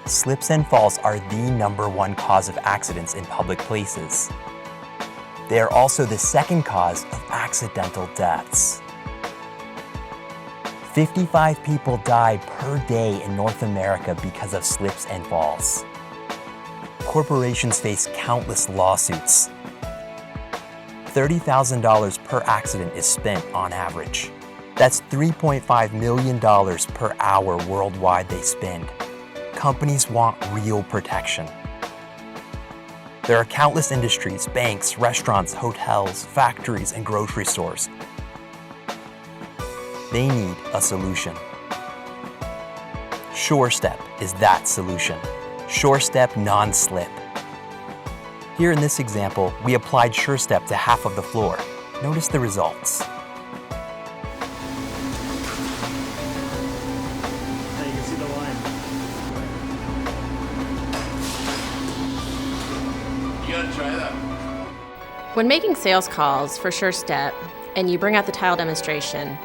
Slips and falls are the #1 cause of accidents in public places. They are also the second cause of accidental deaths. 55 people die per day in North America because of slips and falls. Corporations face countless lawsuits. $30,000 per accident is spent on average. That's $3.5 million per hour worldwide they spend. Companies want real protection. There are countless industries, banks, restaurants, hotels, factories, and grocery stores. They need a solution. SureStep is that solution. SureStep non-slip. Here in this example, we applied SureStep to half of the floor. Notice the results. You can see the line. You gotta try that. When making sales calls for SureStep and you bring out the tile demonstration,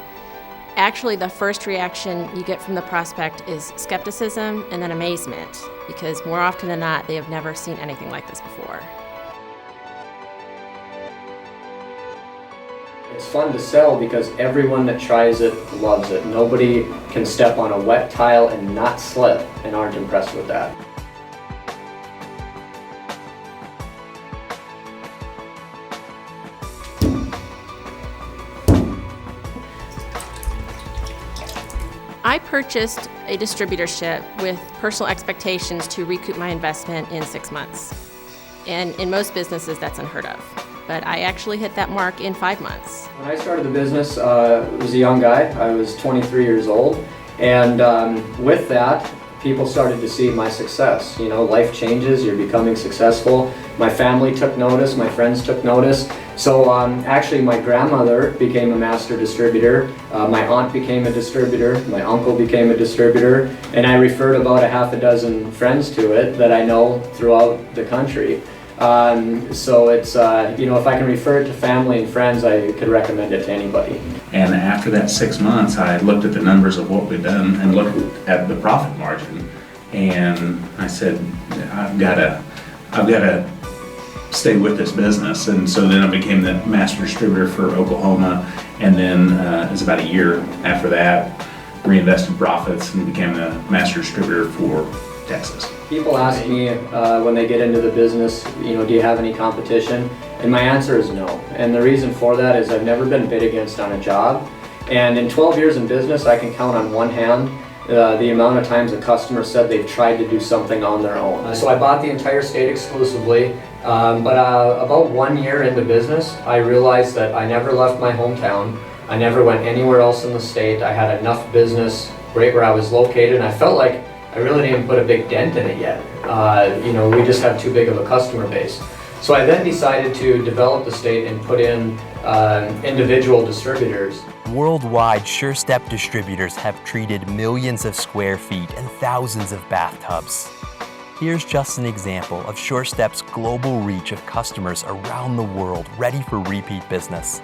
actually the first reaction you get from the prospect is skepticism and then amazement, because more often than not, they have never seen anything like this before. It's fun to sell because everyone that tries it loves it. Nobody can step on a wet tile and not slip and aren't impressed with that. I purchased a distributorship with personal expectations to recoup my investment in 6 months. And in most businesses, that's unheard of. But I actually hit that mark in 5 months. When I started the business, I was a young guy. I was 23 years old. And with that, people started to see my success. You know, life changes, you're becoming successful. My family took notice, my friends took notice. So actually my grandmother became a master distributor, my aunt became a distributor, my uncle became a distributor, and I referred about a half a dozen friends to it that I know throughout the country. So it's, you know, if I can refer it to family and friends, I could recommend it to anybody. And after that 6 months, I looked at the numbers of what we'd done and looked at the profit margin, and I said, I've got to stay with this business. And so then I became the master distributor for Oklahoma, and then it was about a year after that, reinvested profits and became the master distributor for Texas. People ask me when they get into the business, you know, do you have any competition? And my answer is no. And the reason for that is I've never been bid against on a job. And in 12 years in business, I can count on one hand the amount of times a customer said they've tried to do something on their own. So I bought the entire state exclusively. But about 1 year into business, I realized that I never left my hometown. I never went anywhere else in the state. I had enough business right where I was located, and I felt like I really didn't put a big dent in it yet. You know, we just had too big of a customer base. So I then decided to develop the state and put in individual distributors. Worldwide, SureStep distributors have treated millions of square feet and thousands of bathtubs. Here's just an example of SureStep's global reach of customers around the world ready for repeat business.